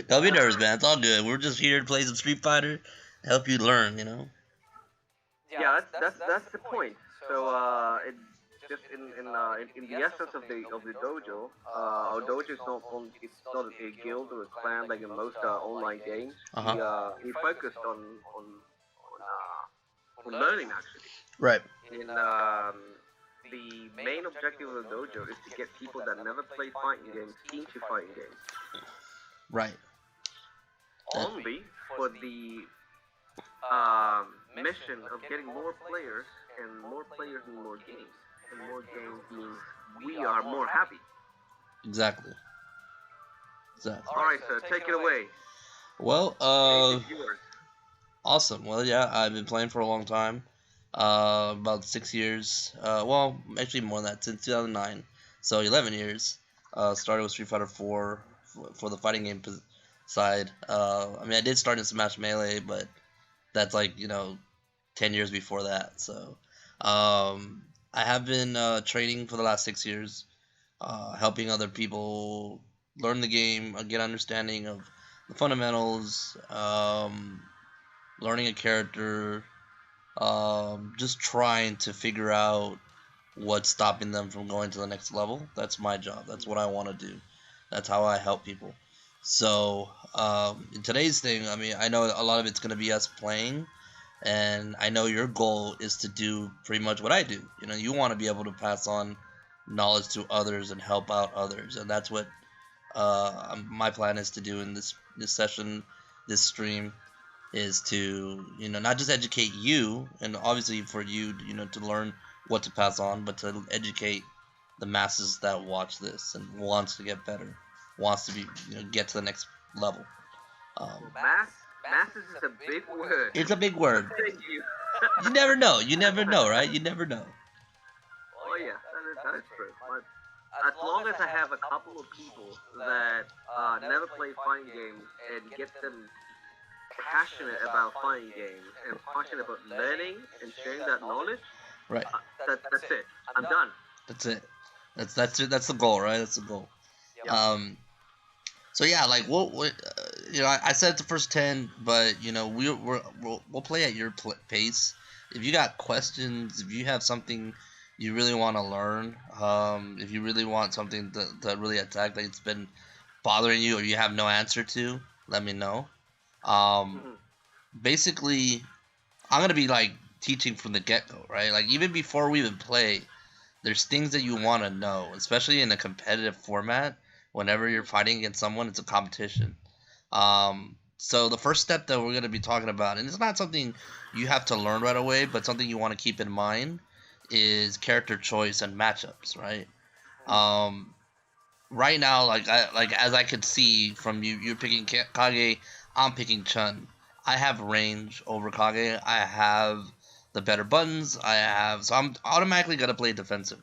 Don't be nervous, man. It's all good. We're just here to play some Street Fighter, help you learn. You know. Yeah, that's the point. So it just in the essence of the dojo, our dojo is not on, it's not a guild or a clan like in most online games. Uh We huh. we focused on learning actually. Right. In the main objective of the dojo is to get people that never played fighting games into fighting games. Right. Only for the mission of getting more players and more players in more games. And more games means we are more happy. Exactly. Exactly. All right, sir, take it away. Well, Stage is yours. awesome. Well, yeah, I've been playing for a long time. About 6 years. Well, actually more than that, since 2009. So 11 years. Started with Street Fighter 4 for the fighting game side. I mean, I did start in Smash Melee, but that's like 10 years before that. So, I have been training for the last 6 years, helping other people learn the game, get understanding of the fundamentals, learning a character, just trying to figure out what's stopping them from going to the next level. That's my job. That's what I want to do. That's how I help people. So, in today's thing, I mean, I know a lot of it's going to be us playing, and I know your goal is to do pretty much what I do. You want to be able to pass on knowledge to others and help out others, and that's what my plan is to do in this session, this stream, is to not just educate you, and obviously for you to learn what to pass on, but to educate the masses that watch this and wants to get better, wants to be get to the next level. Mass, masses is a big word. It's a big word. Thank you. You never know. You never know, right? You never know. Oh yeah, that is true. But as long as I have a couple of people that never play fighting games and get them passionate about fighting games and passionate about learning and sharing that knowledge, Right. that's it. I'm done. That's it. That's it. That's the goal, right? That's the goal. Yep. So yeah, like what I said the first 10, but we'll play at your pace. If you got questions, if you have something you really want to learn, if you really want something to really attack that it's been bothering you or you have no answer to, let me know. Basically, I'm gonna be like teaching from the get go, right? Like even before we even play, there's things that you want to know, especially in a competitive format. Whenever you're fighting against someone, it's a competition. So the first step that we're gonna be talking about, and it's not something you have to learn right away, but something you want to keep in mind, is character choice and matchups, right? Right now, like as I could see from you, you're picking Kage, I'm picking Chun. I have range over Kage. I have the better buttons. So I'm automatically gonna play defensive,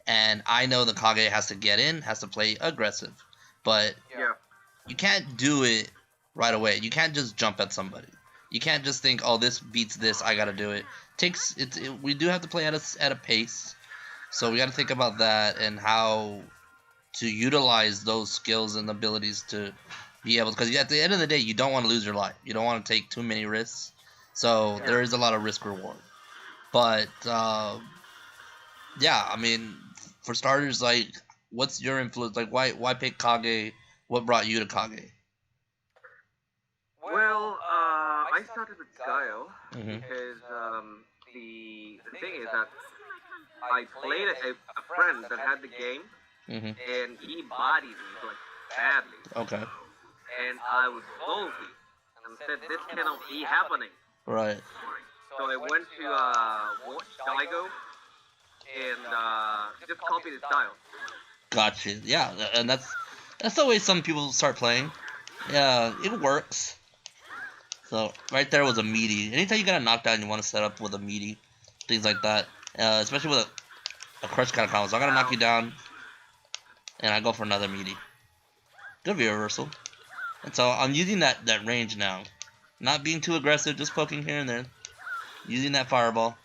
and I know the Kage has to get in, has to play aggressive, but Yeah. you can't do it right away. You can't just jump at somebody. You can't just think, oh, this beats this, I gotta do it. We do have to play at a pace, so we got to think about that and how to utilize those skills and abilities to be able, because at the end of the day, you don't want to lose your life. You don't want to take too many risks. So Yeah. there is a lot of risk reward. But yeah, I mean, for starters, like, what's your influence? Like, why pick Kage? What brought you to Kage? Well, I started with Guile Mhm. because the thing is that I played a friend that had the game Mhm. and he bodied me like badly, Okay. and I was salty and said this cannot be happening. Right. So I went to watch Daigo and just copied his style. Gotcha. Yeah, and that's the way some people start playing. Yeah, it works. So right there was a meaty. Anytime you got a knockdown, you want to set up with a meaty, things like that. Especially with a crush kind of combo. So I'm gonna knock you down, and I go for another meaty. Good reversal. And so I'm using that range now, not being too aggressive, just poking here and there, using that fireball.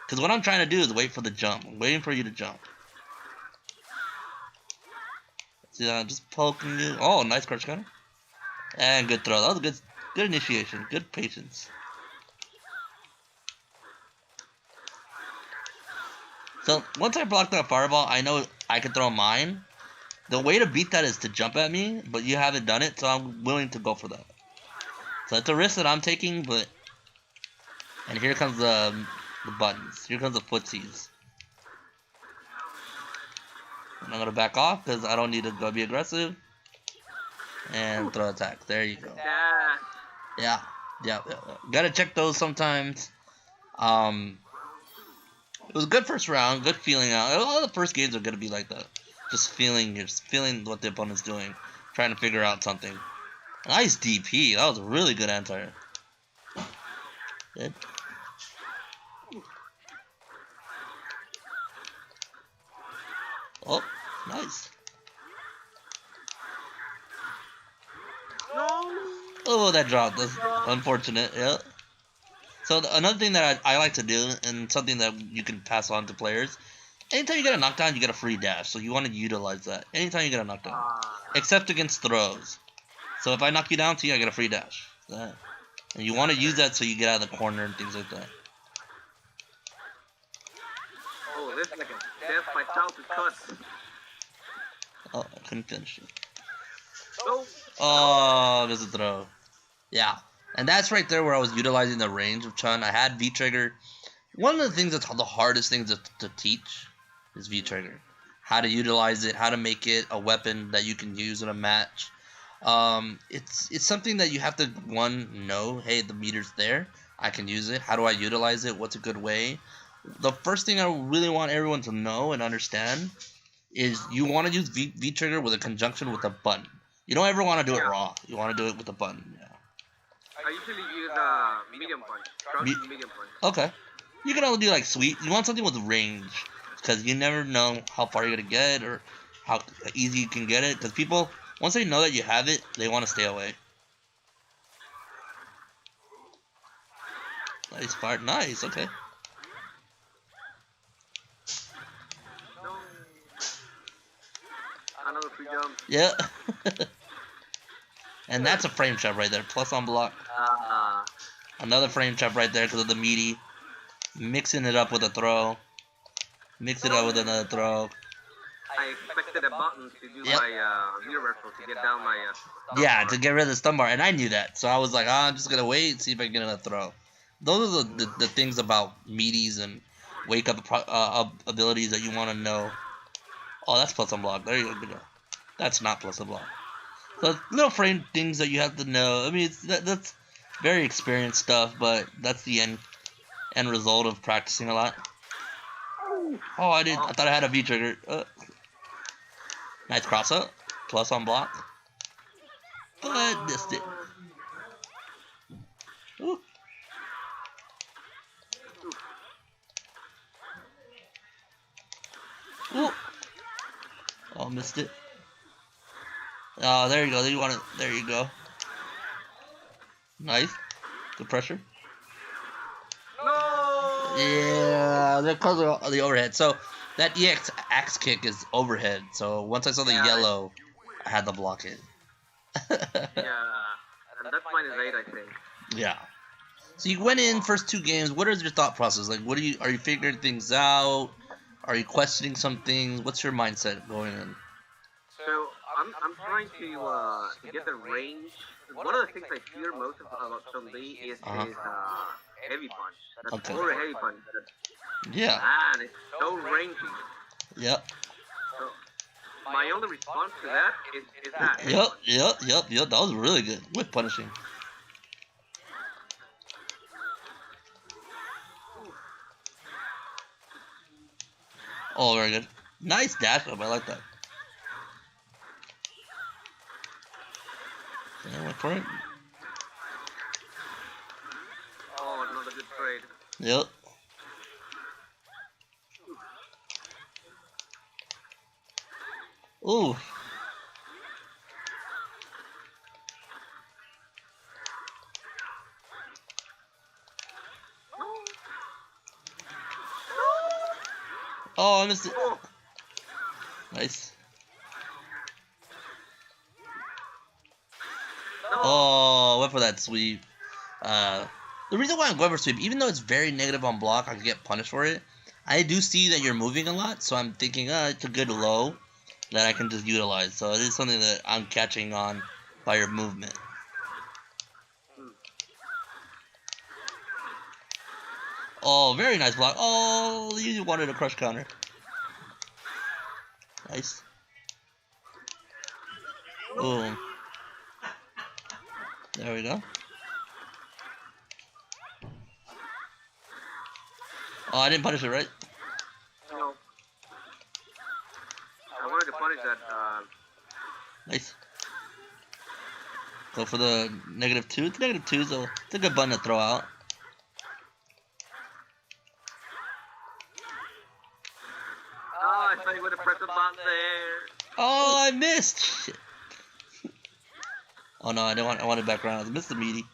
Because what I'm trying to do is wait for the jump. I'm waiting for you to jump. See, just poking you. Oh, nice crouch counter. And good throw. That was good. Good initiation. Good patience. So once I block that fireball, I know I can throw mine. The way to beat that is to jump at me, but you haven't done it, so I'm willing to go for that. So it's a risk that I'm taking, but... And here comes the buttons. Here comes the footsies. And I'm going to back off because I don't need to go be aggressive. And throw attack. There you go. Yeah. Gotta check those sometimes. It was a good first round. Good feeling out. All the first games are going to be like that. Just feeling what the opponent's doing. Trying to figure out something. Nice DP. That was a really good anti. Good. Oh, nice. Oh, that dropped. That's unfortunate. Yeah. So another thing that I like to do, and something that you can pass on to players, anytime you get a knockdown, you get a free dash. So you want to utilize that. Anytime you get a knockdown. Except against throws. So if I knock you down, I get a free dash. That. And you want to use that so you get out of the corner and things like that. Oh, this is like a death by thousand cuts. Oh, I couldn't finish it. Nope. Oh, there's a throw. Yeah. And that's right there where I was utilizing the range of Chun. I had V-Trigger. One of the things that's the hardest things to teach is V-Trigger. How to utilize it, how to make it a weapon that you can use in a match. It's something that you have to, one, know, hey, the meter's there. I can use it. How do I utilize it? What's a good way? The first thing I really want everyone to know and understand is you want to use V-Trigger with a conjunction with a button. You don't ever want to do it raw. You want to do it with a button. Yeah. I usually use medium punch. Medium punch. Okay. You can only do like sweet. You want something with range, because you never know how far you're gonna get or how easy you can get it. Because people, once they know that you have it, they want to stay away. Nice fire. Nice. Okay. No. Another free jump. Yeah. And that's a frame trap right there. Plus on block. Another frame trap right there because of the meaty. Mixing it up with a throw. Mix it up with another throw. I expected a button to do my universal to get down my yeah, to get rid of the stun bar, and I knew that, so I was like, I'm just gonna wait and see if I can get another throw. Those are the things about meaties and wake up abilities that you want to know. Oh, that's plus on block. There you go. That's not plus on block. So little frame things that you have to know. I mean, that's very experienced stuff, but that's the end result of practicing a lot. Oh, I thought I had a V trigger. Nice cross up. Plus on block. But missed it. Ooh. Ooh. Oh, missed it. Oh, there you go. There you go. Nice. Good pressure. No! Yeah, they're close to the overhead. So that EX axe kick is overhead. So once I saw the yellow, I had to block it. Yeah, and that's -8, I think. Yeah. So you went in first 2 games. What is your thought process? Like, are you figuring things out? Are you questioning some things? What's your mindset going in? So I'm trying to get the range. One of the things I fear most about Chun-Li is his heavy punch. That's very heavy punch. Yeah. Man, it's so rangy. Yep. So my only response to that is that. Yep. That was really good. With punishing. Oh, very good. Nice dash up. I like that. Yeah, went for it. Oh, another good trade. Yep. Ooh. Oh, I missed it. Nice. Oh, went for that sweep. The reason why I'm going for sweep, even though it's very negative on block, I can get punished for it. I do see that you're moving a lot, so I'm thinking, it's a good low that I can just utilize. So it is something that I'm catching on by your movement. Oh, very nice block. Oh, you wanted a crush counter. Nice. Boom. There we go. Oh, I didn't punish it, right? No. I wanted to punish that. Nice. Go for the -2. It's -2, so it's a good button to throw out. Oh, I thought you would have pressed the button there. Oh, I missed. Shit. Oh no, I wanted back around. I missed the meaty.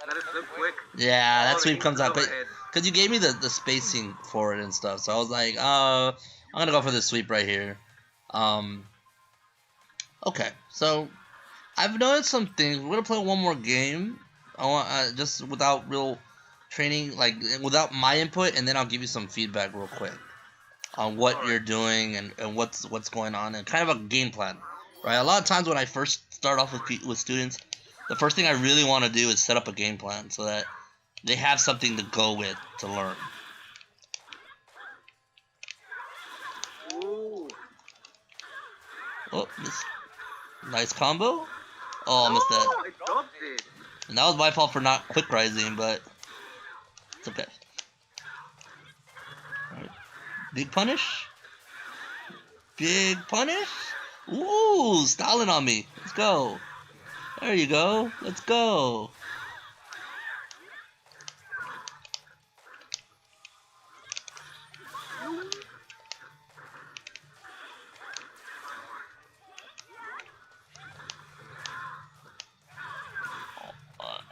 That is so quick. Yeah, that sweep comes out because you gave me the spacing for it and stuff. So I was like, I'm gonna go for this sweep right here. Okay, so I've noticed some things. We're gonna play one more game. I want just without real training, like without my input, and then I'll give you some feedback real quick on what you're doing and what's going on and kind of a game plan, right? A lot of times when I first start off with students, the first thing I really want to do is set up a game plan so that they have something to go with to learn. Ooh. Oh, nice combo. Oh, I missed that. I dropped it. And that was my fault for not quick rising, but it's okay. All right. Big punish. Big punish. Ooh, styling on me. Let's go. There you go. Let's go.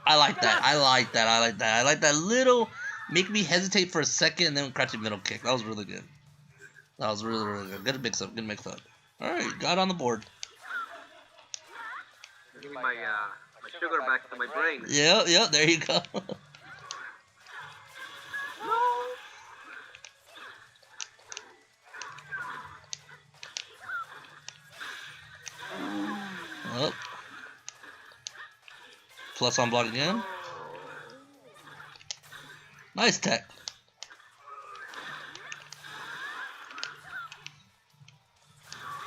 I like that. I like that. I like that. I like that little make me hesitate for a second and then crouching middle kick. That was really good. That was really, really good. Good mix up. Good mix up. All right, got on the board. Give me my sugar back to my brain. Yep. There you go. Oh. Plus on block again. Nice tech.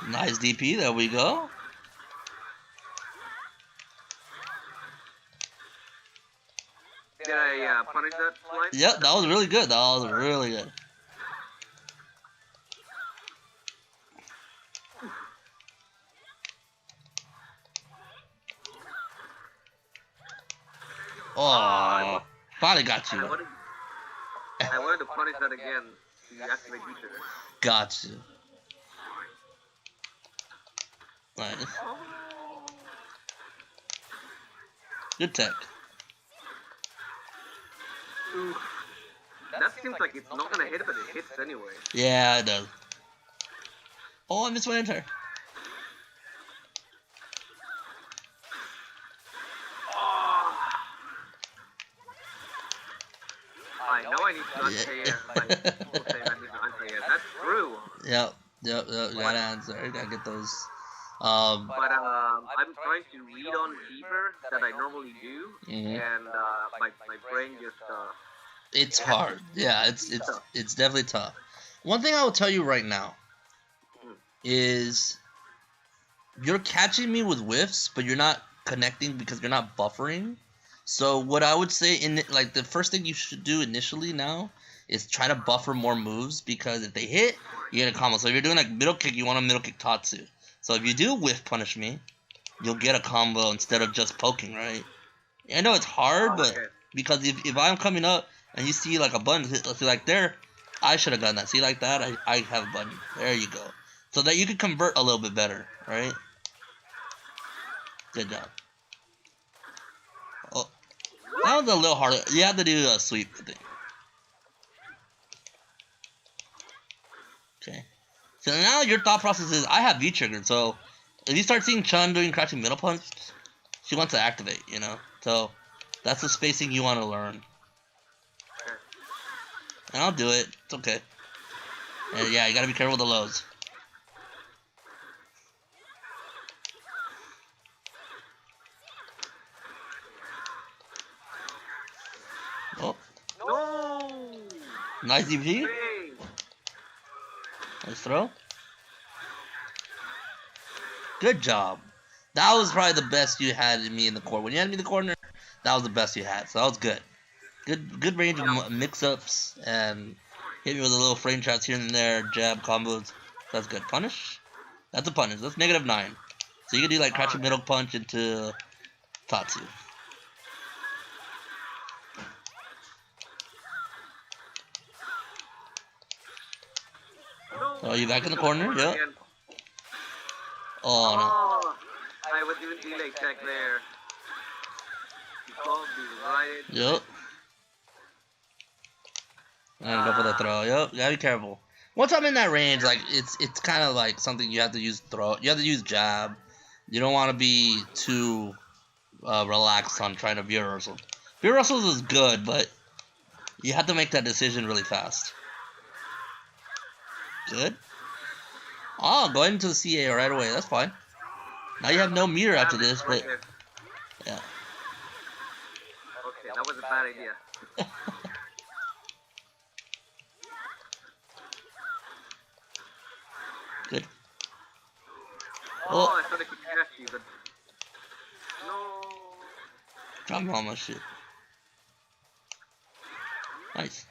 Nice DP. There we go. Did I punish that slide? Yep, that was really good. That was really good. Oh, finally got you. I wanted to punish that again. You activate feature. Got you. Nice. Good tech. Ooh. That seems like it's not gonna hit, but it hits anyway. Yeah, it does. Oh, I missed my enter. I know I need to anti-air. Like, people say I need to anti-air. That's true. Yep. You gotta answer. You gotta get those. But I'm trying to read on deeper that I normally do, and my brain just. It's hard. Yeah, it's definitely tough. One thing I will tell you right now is you're catching me with whiffs, but you're not connecting because you're not buffering. So what I would say like the first thing you should do initially now is try to buffer more moves, because if they hit, you get a combo. So if you're doing like middle kick, you want a middle kick Tatsu. So if you do whiff punish me, you'll get a combo instead of just poking, right? I know it's hard, but because if I'm coming up and you see like a button, let's see like there, I should have done that. See like that, I have a button. There you go. So that you can convert a little bit better, right? Good job. Oh, that was a little harder. You have to do a sweep thing. Okay. So now your thought process is, I have V triggered, so if you start seeing Chun doing crouching middle punch, she wants to activate, you know? So that's the spacing you want to learn. And I'll do it. It's okay. And yeah, you gotta be careful with the lows. Oh. No! Nice EP. Hey. Nice throw. Good job. That was probably the best you had in me in the corner. When you had me in the corner, that was the best you had. So that was good. Good range of mix-ups and hit me with a little frame traps here and there, jab combos. That's good. Punish? That's a punish. That's -9. So you can do like crouching middle punch into Tatsu. Oh, you back in the corner? Yep. Oh, no. I was doing delay check there. You called me right. Yep. And go for the throw. Yep. You gotta be careful. Once I'm in that range, like it's kind of like something you have to use throw. You have to use jab. You don't want to be too relaxed on trying to view reversal. View reversals is good, but you have to make that decision really fast. Good. Oh, go into the CA right away. That's fine. Now you have no meter after this, but yeah. Okay, that was a bad idea. Good. Oh, I thought I could catch you, but no. Drop all my shit. Nice.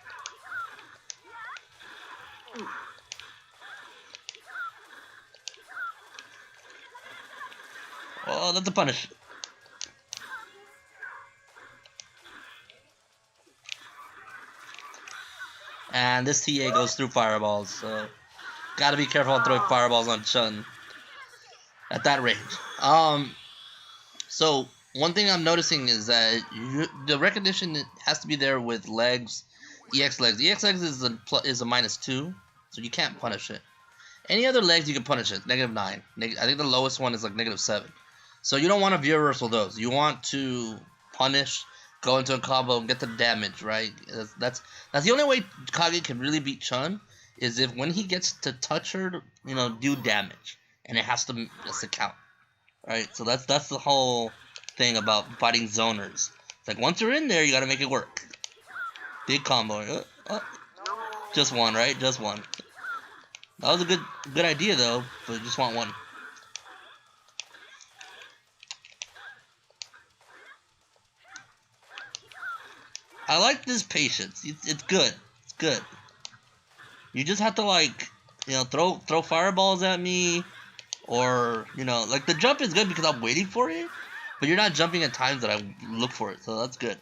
Oh, that's a punish. And this TA goes through fireballs, so gotta be careful on throwing fireballs on Chun at that range. So one thing I'm noticing is that the recognition has to be there with legs, EX legs. EX legs is a -2, so you can't punish it. Any other legs you can punish it, -9. I think the lowest one is like -7. So you don't want to view reversal those. You want to punish, go into a combo, and get the damage, right? That's the only way Kage can really beat Chun, is if when he gets to touch her, you know, do damage, and it has to count, right? So that's the whole thing about fighting zoners. It's like once you're in there, you gotta make it work. Big combo. Just one, right? Just one. That was a good idea though, but just want one. I like this patience. It's good. It's good. You just have to like, you know, throw fireballs at me, or you know, like the jump is good because I'm waiting for it, but you're not jumping at times that I look for it, so that's good.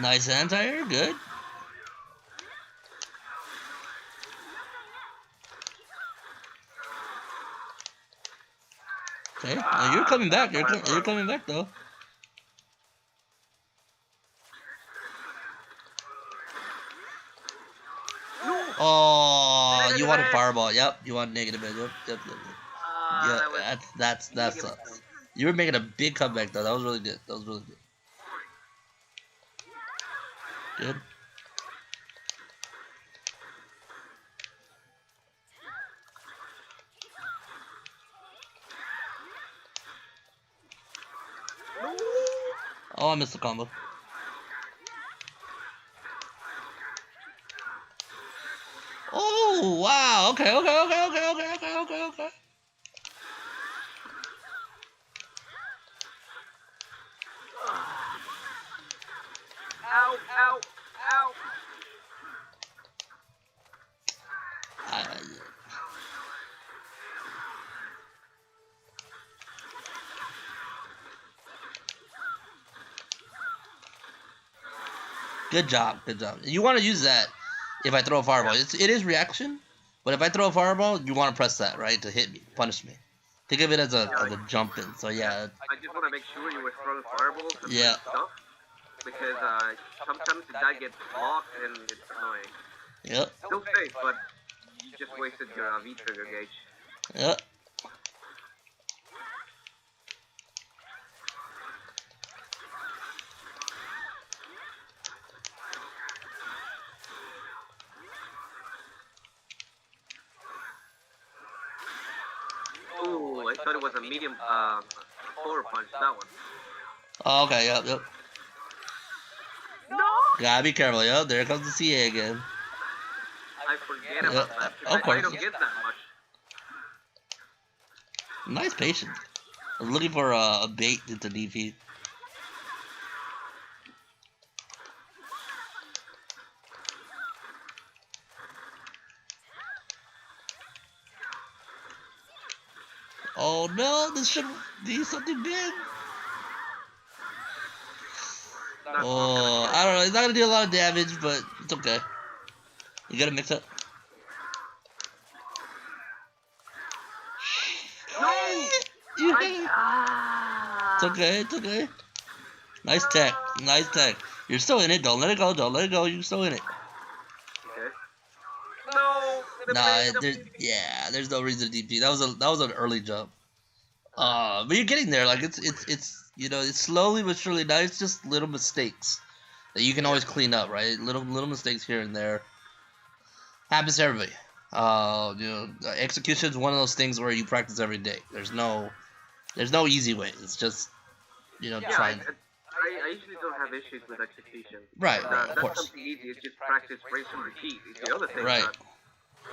Nice anti-air, good. Okay, you're coming back. You're coming back though. Oh, you want a fireball? Yep, you want negative edge. Yep. Yeah, that sucks. You were making a big comeback though. That was really good. Good. Oh, I missed the combo. Oh, wow. Okay. Ow. Good job. You want to use that if I throw a fireball. It is reaction, but if I throw a fireball, you want to press that, right, to hit me, punish me. Think of it as a jump in. So yeah. I just want to make sure you were throwing fireballs. Yeah. because sometimes that gets blocked and it's annoying. Yep. Still safe, but you just wasted your V trigger gauge. Yep. Ooh, I thought it was a medium forward punch, that one. Oh, okay, yep, yep. No! Gotta be careful, yep. There comes the CA again. I forget about that. Of course. I don't get that much. Nice patience. I was looking for a bait into DP. Oh no, this should be something big. Oh, I don't know. It's not gonna do a lot of damage, but it's okay. You gotta mix up. No! It's okay, it's okay. Nice tech, nice tech. You're still in it. Don't let it go. Don't let it go. You're still in it. Okay. No. There's no reason to DP. That was an early jump. But you're getting there. Like it's it's slowly but surely. Now it's just little mistakes that you can always clean up, right? Little mistakes here and there. Happens to everybody. Execution is one of those things where you practice every day. There's no easy way. It's just trying. I usually don't have issues with execution. Right, of that's course. something easy. It's just practice, rinse, and repeat. It's the other thing Right. that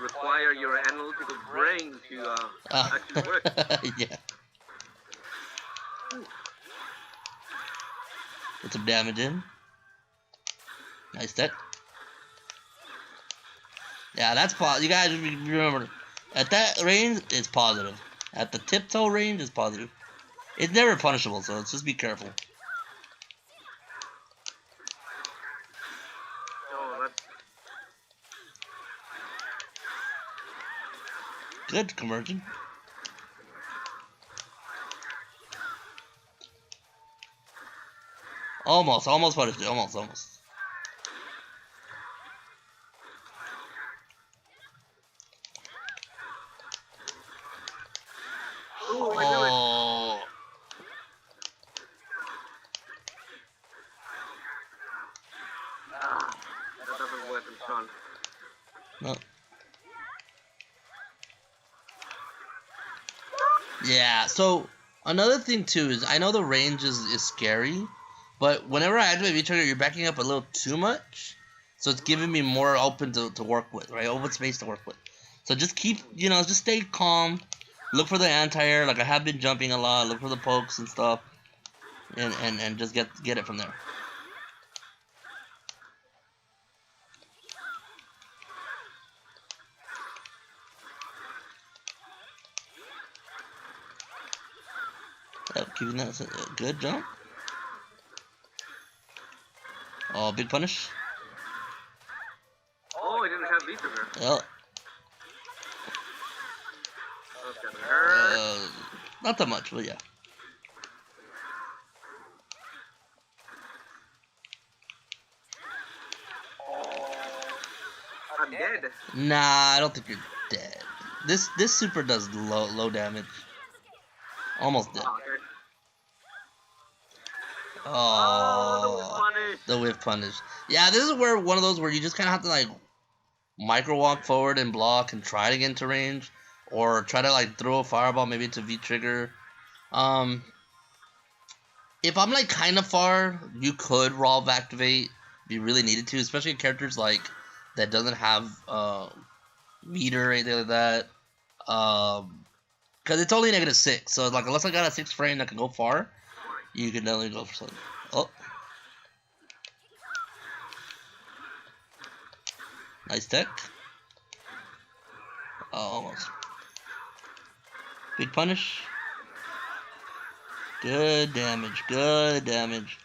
require your analytical brain to actually work. Yeah. Put some damage in. Nice tech. Yeah, that's positive. You guys remember, at that range, it's positive. At the tiptoe range, it's positive. It's never punishable, so let's just be careful. Good conversion. Almost punished it. Almost. Ooh, oh. That doesn't work in front. No. Yeah, so another thing too is I know the range is scary, but whenever I activate V-Trigger, you're backing up a little too much. So it's giving me more open to work with, right? Open space to work with. So just keep, just stay calm. Look for the anti-air, like I have been jumping a lot. Look for the pokes and stuff. And just get it from there. Yep, keeping that a good jump. Oh, big punish. Oh, I didn't have V-Trigger. Yep. That's gonna hurt. Not that much, but yeah. I'm dead. Nah, I don't think you're dead. This super does low damage. Almost dead. Oh, the whiff punish. Yeah, this is where one of those where you just kind of have to like micro walk forward and block and try to get into range, or try to like throw a fireball maybe to V trigger. If I'm like kind of far, you could Rolve activate if you really needed to, especially characters like that doesn't have meter or anything like that. Because it's only -6, so like unless I got a 6 frame that can go far, you can definitely go for something. Oh, nice tech. Oh, almost. Big punish. Good damage. Good damage.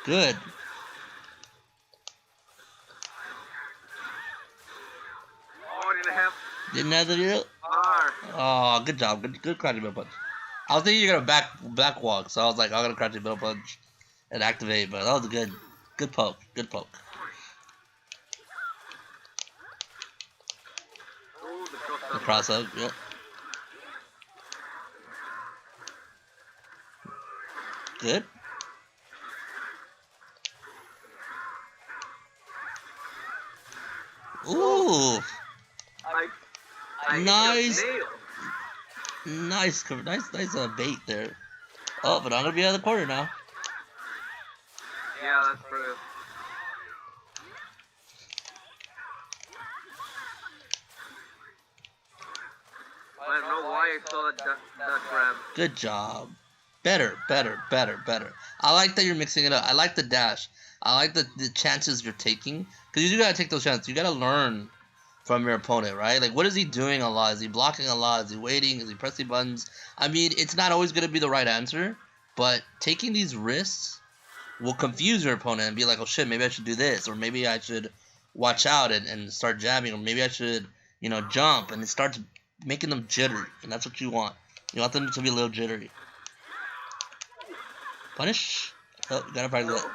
Good. Oh, didn't have Didn't have the deal. bar. Oh, good job. Good crouching middle punch. I was thinking you're gonna back walk, so I was like, I'm gonna crouching middle punch and activate, but that was good. Good poke. Good poke. Oh, The cross up. Yep. Good. Ooh. I Nice. hit your nail. Nice bait there. Oh, but I'm gonna be out of the corner now. Yeah, that's true. I don't know why I saw that grab. Good job. Better. I like that you're mixing it up. I like the dash. I like the chances you're taking. Because you do gotta take those chances. You gotta learn from your opponent, right? Like, what is he doing a lot? Is he blocking a lot? Is he waiting? Is he pressing buttons? I mean, it's not always gonna be the right answer. But taking these risks will confuse your opponent and be like, oh shit, maybe I should do this. Or maybe I should watch out and start jabbing. Or maybe I should, jump. And it starts making them jittery. And that's what you want. You want them to be a little jittery. Punish. Oh, you gotta practice that.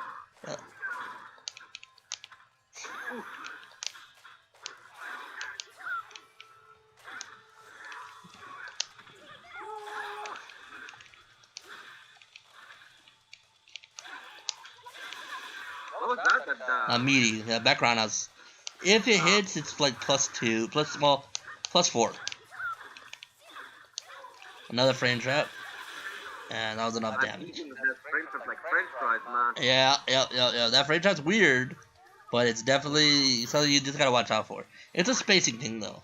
Oh. What was that? Meaty. Yeah, background house. If it hits, it's like +2, +4. Another frame trap. And that was enough damage. Frame trap like French fries, man. Yeah. That frame trap's weird, but it's definitely something you just gotta watch out for. It's a spacing thing though.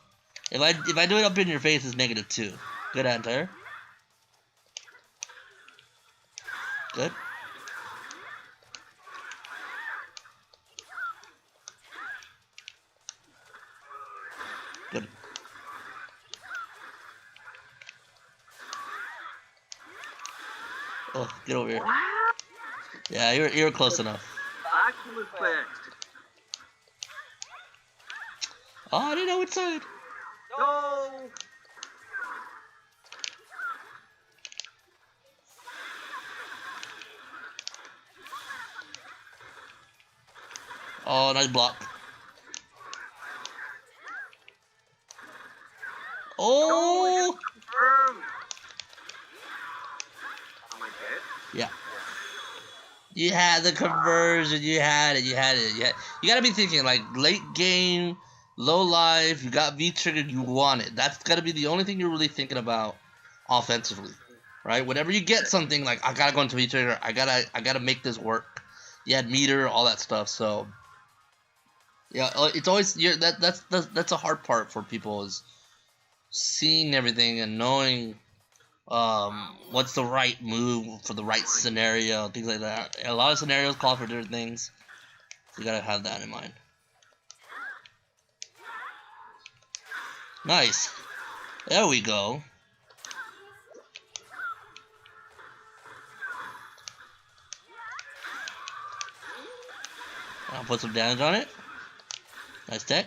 If I do it up in your face, it's -2. Good anti-air. Good. Good. Oh, get over here. Yeah, you're close enough. Actual effect. Oh, I didn't know which side. No. Oh, nice block. Oh! Confirmed. Am I dead? Yeah. You had the conversion. You had it. You gotta be thinking like late game, low life. You got V triggered. You want it. That's gotta be the only thing you're really thinking about offensively, right? Whenever you get something like I gotta go into V trigger. I gotta make this work. You had meter, all that stuff. So yeah, it's always that's a hard part for people is seeing everything and knowing what's the right move for the right scenario, things like that. A lot of scenarios call for different things. So you gotta have that in mind. Nice. There we go. I'll put some damage on it. Nice tech.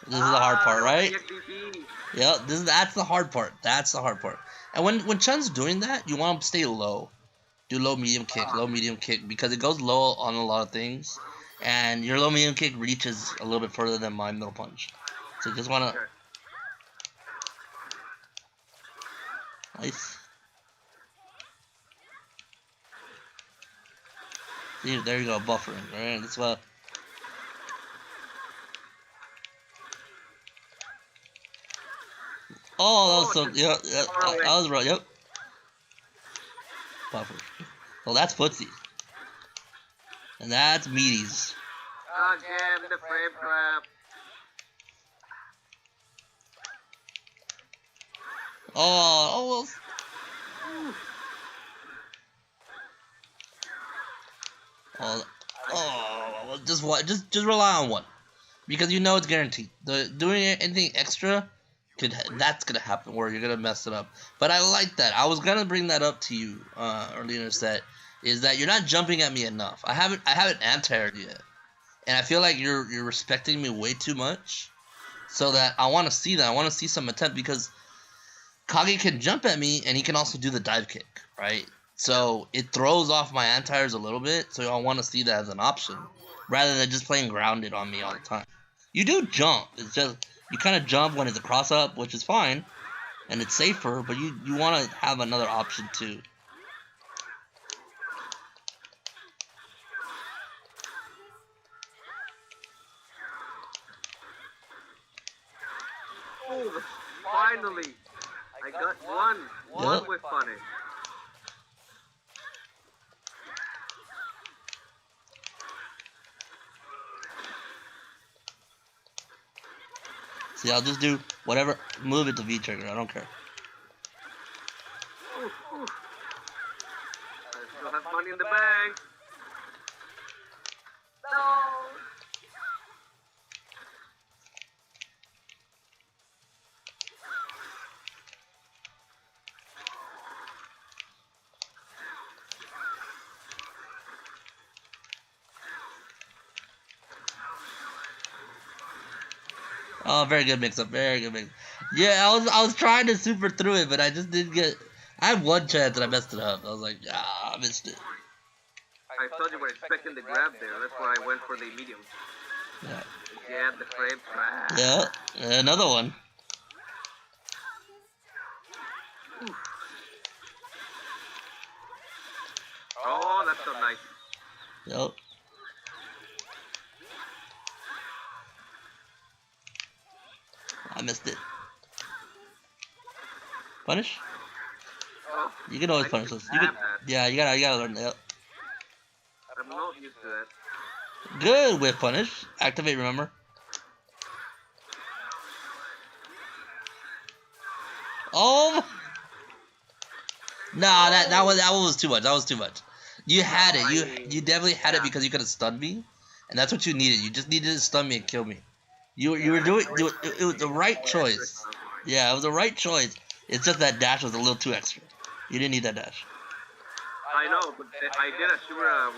This is the hard part, right? Yeah, that's the hard part. That's the hard part. And when Chun's doing that, you want him to stay low. Do low medium kick, because it goes low on a lot of things. And your low medium kick reaches a little bit further than my middle punch. So you just wanna Nice. See, there you go, buffering, right? That's what. Oh, that was so. Yeah, that was right. Yep. Buffer. Well, that's footsie. And that's meaties. Again, the frame trap. Oh, oh, just rely on one, because you know it's guaranteed. Doing anything extra that's gonna happen where you're gonna mess it up. But I like that. I was gonna bring that up to you earlier in the set, is that you're not jumping at me enough. I haven't anti-aired yet, and I feel like you're respecting me way too much. So that I want to see that. I want to see some attempt, because Kage can jump at me and he can also do the dive kick, right? So it throws off my anti-airs a little bit. So I want to see that as an option rather than just playing grounded on me all the time. You do jump. It's just you kind of jump when it's a cross up, which is fine, and it's safer. But you want to have another option too. Oh, finally! I got one with punish. See, I'll just do whatever. Move it to V trigger. I don't care. Oof, oof. I still have money in the bank. No. Oh, very good mix-up. Very good mix. Yeah, I was trying to super through it, but I just didn't get. I had one chance and I messed it up. I was like, I missed it. I thought you were expecting the grab there. That's why I went for the medium. Yeah. Yeah, the frame. Yeah. Another one. Oof. Oh, that's so nice. Yep. I missed it. Punish? Oh, You can always punish us. You can, yeah, you gotta learn that. I'm not used to that. Good whip punish. Activate, remember. Oh. Nah, that one was too much. That was too much. You had it. You definitely had it because you could have stunned me, and that's what you needed. You just needed to stun me and kill me. You were doing it was the right choice. Yeah, it was the right choice. It's just that dash was a little too extra. You didn't need that dash. I know, but I did a Shura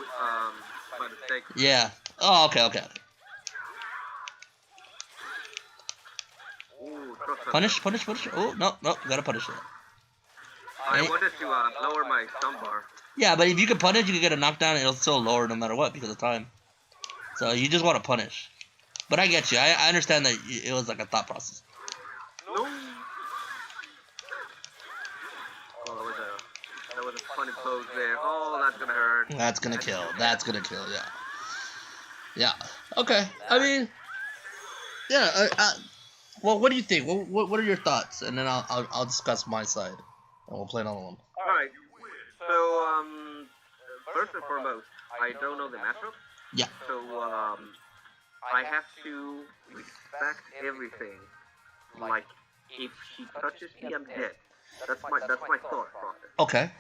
by mistake. Yeah. Oh, okay. Ooh, Punish. Oh, no, you gotta punish it. I wanted to lower my stun bar. Yeah, but if you can punish, you can get a knockdown and it'll still lower no matter what because of time. So you just want to punish. But I get you. I understand that it was like a thought process. No. Oh, that was a funny pose there. Oh, that's gonna hurt. That's gonna kill. That's gonna kill. Yeah. Yeah. Okay. I mean, yeah. Well, what do you think? What are your thoughts? And then I'll discuss my side, and we'll play another one. All right. So first and foremost, I don't know the matchup. Yeah. So I have to respect everything. Like, if she touches me, I'm dead. That's my thought process. Okay.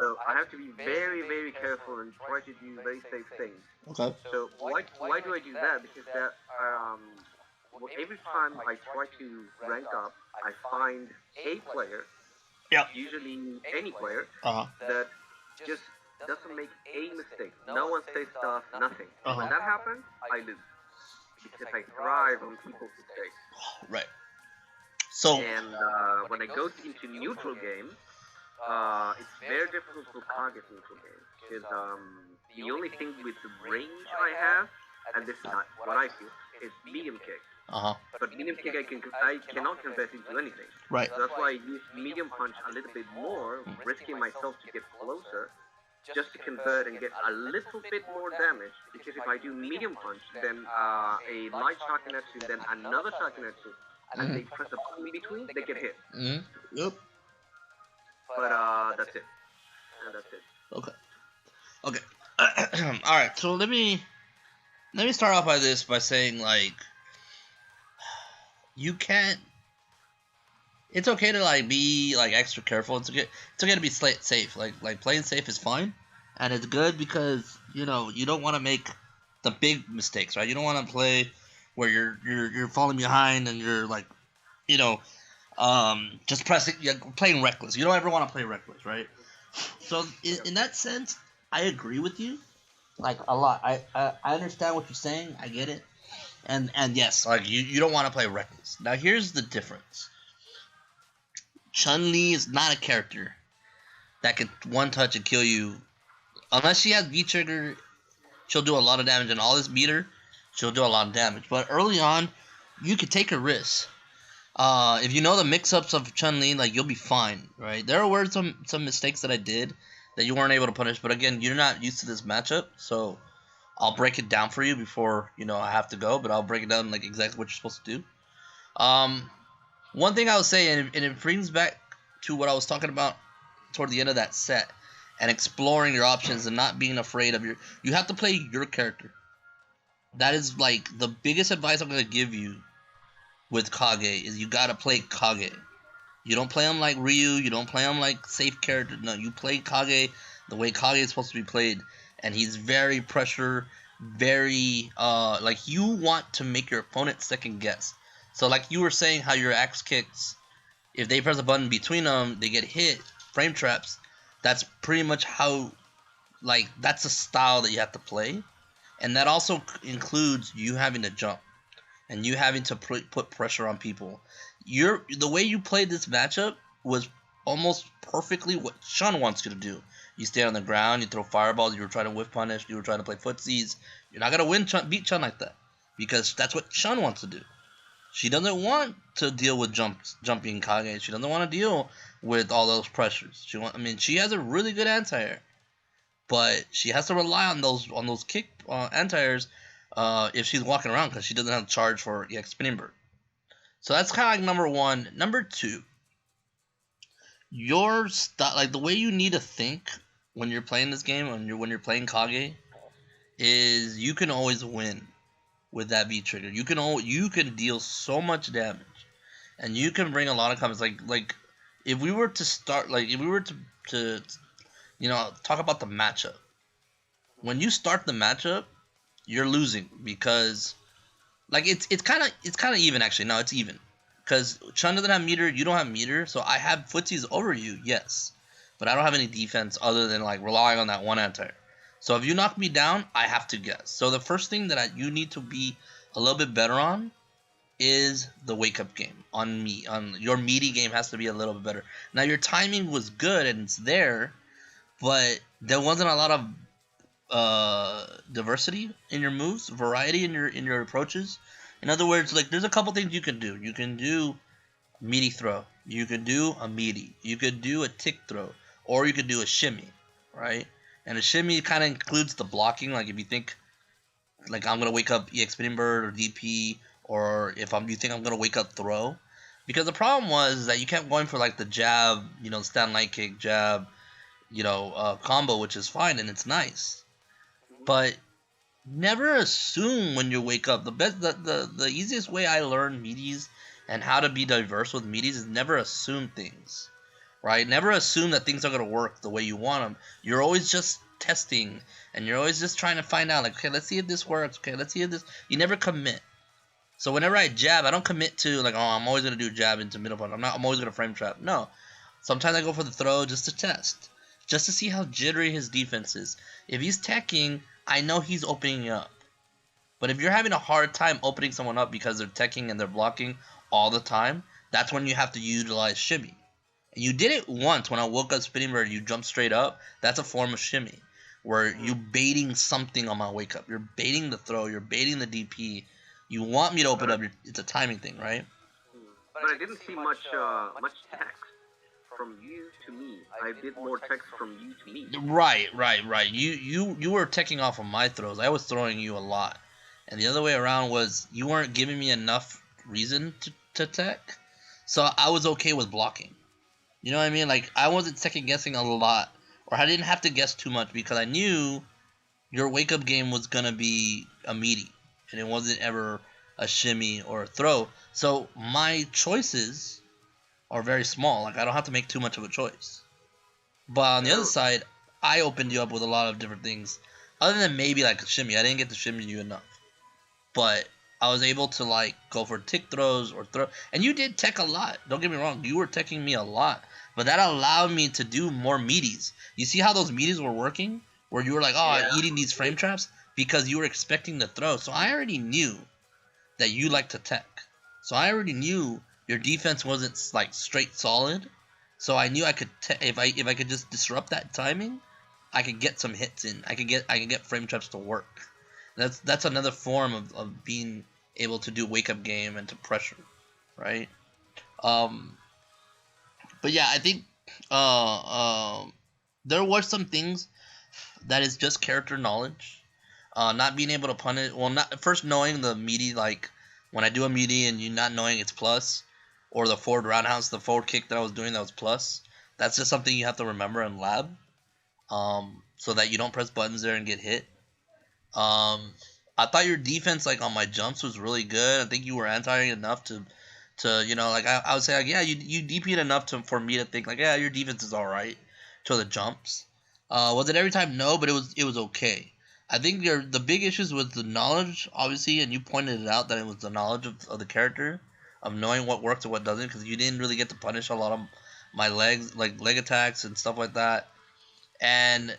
So I have to be very, very careful and try to do very safe things. Okay. So why do I do that? Because that every time I try to rank up, I find a player, usually any player, that just doesn't make a mistake. No one says stuff, nothing. When that happens, I lose. Because I thrive on people's mistakes. Right. So. And when I go into neutral games, it's very difficult to target neutral games. Because the only thing with the range I have, and this is not what I feel, is medium kick. But medium kick I cannot convert into anything. Right. So that's why I use medium punch a little bit more, risking myself to get closer, just to convert and get a little bit more damage. Because if I do medium punch, then a light Shakinetsu, then another Shakinetsu, and they press a button in between, they get hit. Yep. But that's it. And that's it. Okay. All right. So let me start off by saying, like, you can't. It's okay to like be like extra careful. It's okay to be safe. Like playing safe is fine, and it's good because you don't want to make the big mistakes, right? You don't want to play where you're falling behind and you're like, you know, just pressing, you're playing reckless. You don't ever want to play reckless, right? So in that sense, I agree with you, like a lot. I understand what you're saying. I get it, and yes, like you don't want to play reckless. Now here's the difference. Chun-Li is not a character that can one touch and kill you. Unless she has V trigger, she'll do a lot of damage, and all this meter, she'll do a lot of damage. But early on, you could take a risk. If you know the mix-ups of Chun-Li, like, you'll be fine, right? There were some mistakes that I did that you weren't able to punish, but again, you're not used to this matchup, so I'll break it down for you before, I have to go, but I'll break it down, like, exactly what you're supposed to do. One thing I would say, and it brings back to what I was talking about toward the end of that set, and exploring your options and not being afraid of you have to play your character. That is, like, the biggest advice I'm going to give you with Kage is you gotta play Kage. You don't play him like Ryu, you don't play him like safe character. No, you play Kage the way Kage is supposed to be played, and he's very pressure, very like, you want to make your opponent second guess. So like you were saying, how your axe kicks, if they press a button between them, they get hit, frame traps. That's pretty much how, like, that's the style that you have to play, and that also includes you having to jump. And you having to put pressure on people. The way you played this matchup was almost perfectly what Shun wants you to do. You stay on the ground, you throw fireballs, you were trying to whiff punish, you were trying to play footsies. You're not gonna beat Shun like that, because that's what Shun wants to do. She doesn't want to deal with jumping Kage. She doesn't want to deal with all those pressures. She has a really good anti-air, but she has to rely on those kick anti-airs. If she's walking around, because she doesn't have charge for EX Spinning Bird. So that's kind of like number one. Number two, like the way you need to think when you're playing this game, when you're playing Kage, is you can always win with that V trigger. You can deal so much damage, and you can bring a lot of comments. Like if we were to start, like if we were to talk about the matchup. When you start the matchup, you're losing, because like it's kind of even, actually. No, it's even, because Chun doesn't have meter, you don't have meter, so I have footsies over you, yes, but I don't have any defense other than like relying on that one anti-air. So if you knock me down, I have to guess. So the first thing that you need to be a little bit better on is the wake up game. On your meaty game has to be a little bit better. Now your timing was good and it's there, but there wasn't a lot of diversity in your moves, variety in your approaches. In other words, like, there's a couple things you can do. You can do meaty throw. You can do a meaty. You could do a tick throw, or you could do a shimmy, right? And a shimmy kind of includes the blocking. Like if you think, like, I'm gonna wake up EX Spinning Bird or DP, or if you think I'm gonna wake up throw, because the problem was that you kept going for like the jab, stand light kick, jab, combo, which is fine and it's nice. But never assume when you wake up. The easiest way I learned meaties and how to be diverse with meaties is never assume things, right? Never assume that things are going to work the way you want them. You're always just testing, and you're always just trying to find out, like, okay, let's see if this works. Okay, let's see if this... You never commit. So whenever I jab, I don't commit to, like, oh, I'm always going to do jab into middle punch. I'm always going to frame trap. No. Sometimes I go for the throw just to test. Just to see how jittery his defense is. If he's teching, I know he's opening up. But if you're having a hard time opening someone up because they're teching and they're blocking all the time, that's when you have to utilize shimmy. And you did it once when I woke up Spinning Bird, you jumped straight up. That's a form of shimmy, where you're baiting something on my wake up. You're baiting the throw, you're baiting the DP. You want me to open up, it's a timing thing, right? But I didn't see much text from you to me. I did more text from you to me. Right. You were teching off of my throws. I was throwing you a lot. And the other way around was you weren't giving me enough reason to tech. So I was okay with blocking. You know what I mean? Like, I wasn't second guessing a lot, or I didn't have to guess too much, because I knew your wake up game was gonna be a meaty, and it wasn't ever a shimmy or a throw. So my choices are very small. Like, I don't have to make too much of a choice. But on the other side, I opened you up with a lot of different things. Other than maybe like a shimmy, I didn't get to shimmy you enough. But I was able to like go for tick throws or throw, and you did tech a lot. Don't get me wrong, you were teching me a lot, but that allowed me to do more meaties. You see how those meaties were working, where you were like, oh, eating these frame traps because you were expecting to throw. So I already knew that you like to tech. So I already knew your defense wasn't like straight solid. So I knew I could if I could just disrupt that timing, I could get some hits in. I could get frame traps to work. That's another form of being able to do wake up game and to pressure, right? Um, but yeah, I think there were some things that is just character knowledge. Not being able to punish. Well, not first knowing the meaty, like when I do a meaty and you not knowing it's plus, or the forward roundhouse, the forward kick that I was doing that was plus. That's just something you have to remember in lab, so that you don't press buttons there and get hit. I thought your defense like on my jumps was really good. I think you were anti enough to like I would say like, yeah, you DP'd enough for me to think like, yeah, your defense is all right to the jumps. Was it every time? No, but it was okay. I think the big issues was the knowledge, obviously, and you pointed it out that it was the knowledge of the character, of knowing what works and what doesn't, because you didn't really get to punish a lot of my legs, like leg attacks and stuff like that, and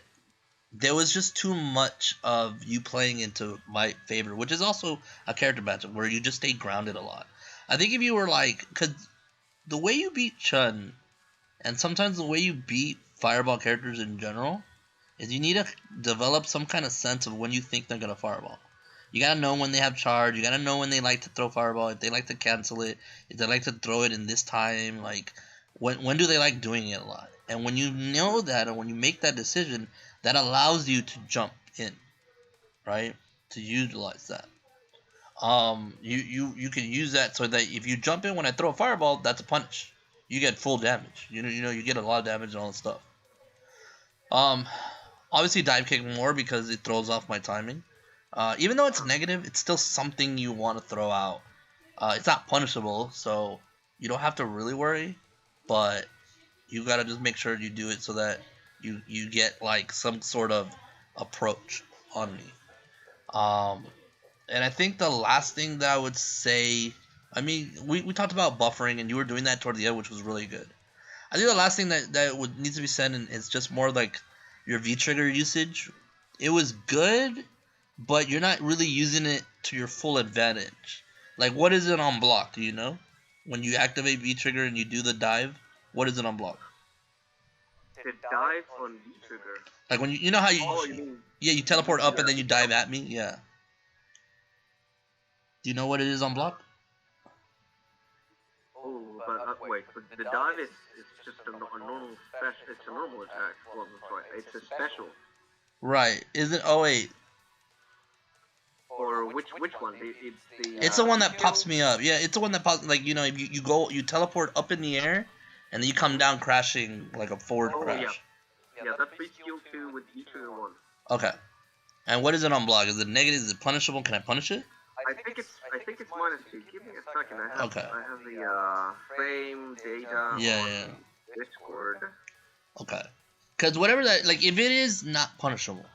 there was just too much of you playing into my favor, which is also a character matchup where you just stay grounded a lot. I think if you were like, because the way you beat Chun, and sometimes the way you beat Fireball characters in general, is you need to develop some kind of sense of when you think they're going to Fireball. You gotta know when they have charge, you gotta know when they like to throw Fireball, if they like to cancel it, if they like to throw it in this time, like, when do they like doing it a lot? And when you know that, and when you make that decision, that allows you to jump in, right? To utilize that. You can use that so that if you jump in when I throw a fireball, that's a punish. You get full damage. You get a lot of damage and all that stuff. Um, Obviously dive kick more because it throws off my timing. Even though it's negative, it's still something you want to throw out. It's not punishable, so you don't have to really worry, but you gotta just make sure you do it so that you get like some sort of approach on me. Um, and I think the last thing that I would say, I mean, we talked about buffering, and you were doing that toward the end, which was really good. I think the last thing that would need to be said is just more like your V trigger usage. It was good, but you're not really using it to your full advantage. Like, what is it on block? Do you know? When you activate V trigger and you do the dive, what is it on block? The dive on V trigger. Like when you know how you mean, you teleport up and then you dive at me? Yeah. Do you know what it is on block? Oh, but wait, but the dive is just a normal special. It's a normal attack. Well, that's right. It's a special. Right. Isn't? Oh wait. Or which one? It's the one that pops me up. Yeah, it's the one that pops. Like, if you teleport up in the air, and then you come down crashing like a forward crash. Yeah, that's free skill 2 with each of the 1. Okay. And what is it on block? Is it negative? Is it punishable? Can I punish it? I think it's -2. Give me a second. I have the frame data on Discord. Okay. Because whatever that, like, if it is not punishable,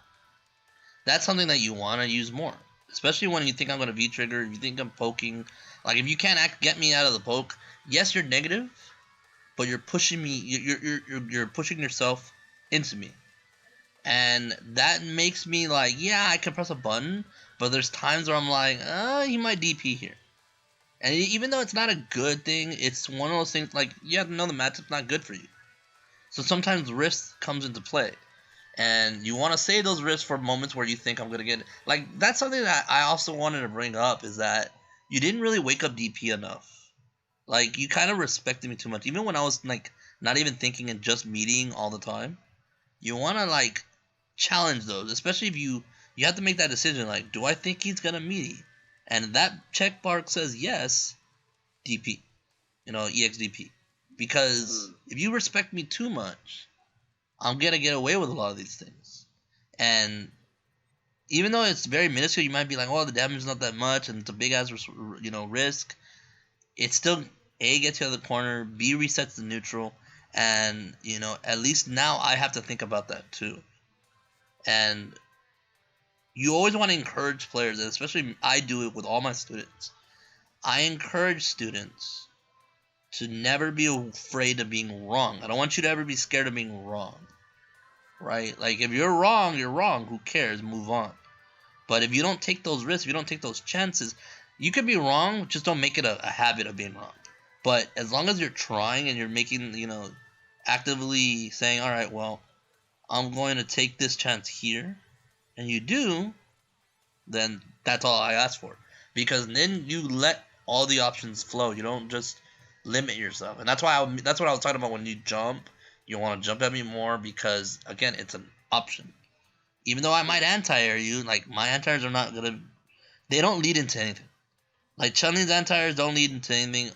that's something that you want to use more. Especially when you think I'm going to V-trigger, if you think I'm poking. Like, if you can't get me out of the poke, yes, you're negative, but you're pushing me, you're pushing yourself into me. And that makes me like, yeah, I can press a button, but there's times where I'm like, he might DP here. And even though it's not a good thing, it's one of those things, like, you have to know the matchup's not good for you. So sometimes risk comes into play. And you want to save those risks for moments where you think I'm going to get it. Like, that's something that I also wanted to bring up, is that you didn't really wake up DP enough. Like, you kind of respected me too much. Even when I was, like, not even thinking and just meeting all the time. You want to, like, challenge those. Especially if you have to make that decision. Like, do I think he's going to meet? And that check mark says yes, DP. EXDP. Because if you respect me too much, I'm going to get away with a lot of these things. And even though it's very minuscule, you might be like, oh, the damage is not that much, and it's a big-ass, risk. It still, A, gets you out of the corner, B, resets the neutral, and, at least now I have to think about that too. And you always want to encourage players, and especially I do it with all my students. I encourage students to never be afraid of being wrong. I don't want you to ever be scared of being wrong, right? Like, if you're wrong, you're wrong. Who cares? Move on. But if you don't take those risks, if you don't take those chances, you could be wrong. Just don't make it a habit of being wrong. But as long as you're trying and you're making, actively saying, all right, well, I'm going to take this chance here, and you do, then that's all I ask for. Because then you let all the options flow. You don't just limit yourself. And that's what I was talking about when you jump. You want to jump at me more because, again, it's an option. Even though I might anti-air you, like, my anti-airs are not gonna... They don't lead into anything. Like, Chun-Li's anti-airs don't lead into anything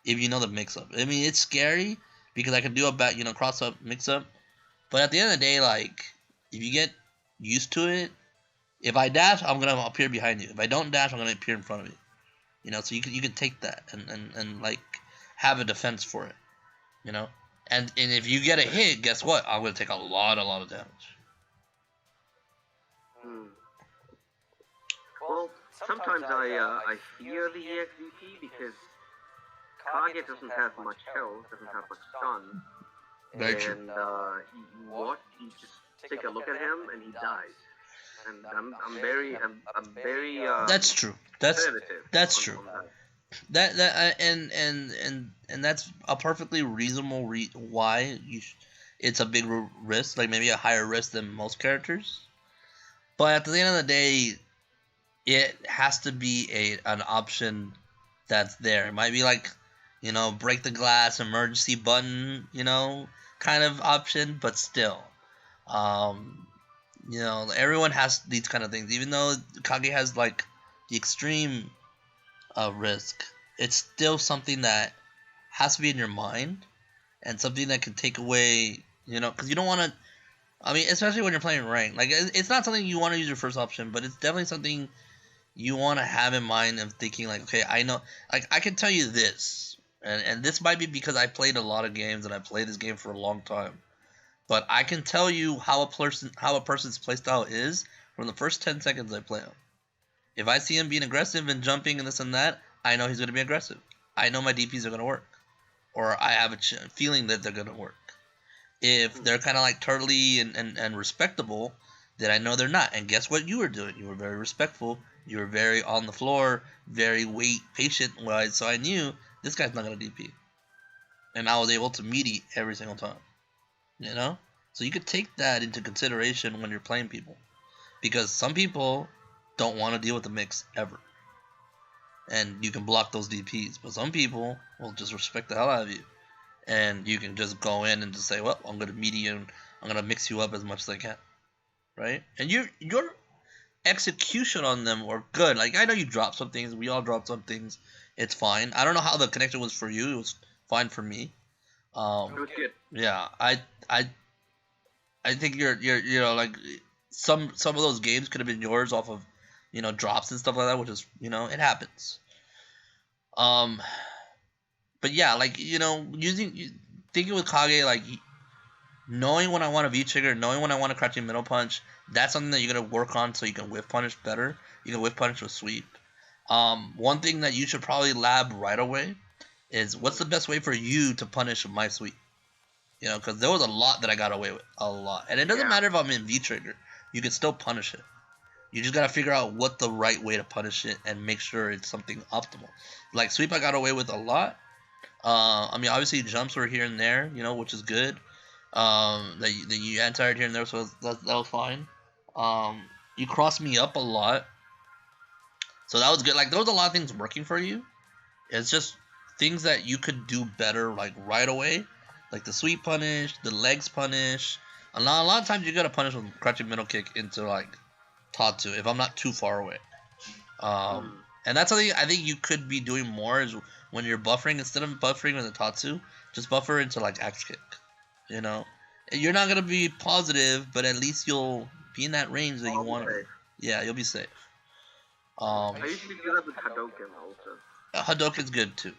if you know the mix-up. I mean, it's scary because I can do a cross-up, mix-up. But at the end of the day, like, if you get used to it, if I dash, I'm gonna appear behind you. If I don't dash, I'm gonna appear in front of you. So you can take that and like have a defense for it. And if you get a hit, guess what? I'm gonna take a lot of damage. Well, sometimes I fear the EXVP because Kage doesn't have much health, doesn't have much stun. Very true. And you just take a look at him and he dies. And I'm very That's true. That's true. And that's a perfectly reasonable why it's a big risk, like maybe a higher risk than most characters. But at the end of the day, it has to be an option that's there. It might be like, break the glass, emergency button, kind of option, but still, everyone has these kind of things. Even though Kage has like the extreme risk, it's still something that has to be in your mind and something that can take away, because you don't want to. I mean, especially when you're playing ranked, like it's not something you want to use your first option, but it's definitely something you want to have in mind of thinking like, okay, I know, like I can tell you this, and this might be because I played a lot of games and I played this game for a long time, but I can tell you how a person's playstyle is from the first 10 seconds I play him. If I see him being aggressive and jumping and this and that, I know he's going to be aggressive. I know my DPs are going to work, or I have a feeling that they're going to work. If they're kind of like turtly and respectable, then I know they're not. And guess what you were doing? You were very respectful. You were very on the floor, very patient-wise. So I knew this guy's not going to DP. And I was able to meaty every single time. So you could take that into consideration when you're playing people. Because some people don't want to deal with the mix ever. And you can block those DPs. But some people will just respect the hell out of you. And you can just go in and just say, well, I'm going to meet you and I'm going to mix you up as much as I can. Right? And your execution on them were good. Like, I know you dropped some things. We all dropped some things. It's fine. I don't know how the connection was for you. It was fine for me. It was good. Yeah, I think you're like some of those games could have been yours off of drops and stuff like that, which is it happens. But yeah, like thinking with Kage, like knowing when I want a V trigger, knowing when I want a crouching middle punch, that's something that you're gonna work on so you can whiff punish better. You can whiff punish with sweep. One thing that you should probably lab right away is what's the best way for you to punish my sweep. Because there was a lot that I got away with, a lot, and it doesn't matter if I'm in V trigger, you can still punish it. You just gotta figure out what the right way to punish it and make sure it's something optimal. Like sweep, I got away with a lot. I mean, obviously jumps were here and there, which is good. That you anti-aired here and there, so that was fine. You crossed me up a lot, so that was good. Like there was a lot of things working for you. It's just things that you could do better, like right away, like the sweep punish, the legs punish. A lot of times you gotta punish with crouching middle kick into like Tatsu if I'm not too far away. And that's something I think you could be doing more is when you're buffering, instead of buffering with the Tatsu, just buffer into like axe kick. You're not gonna be positive, but at least you'll be in that range that you want to. Yeah, you'll be safe. I usually do that with Hadoken also. Hadoken's good too.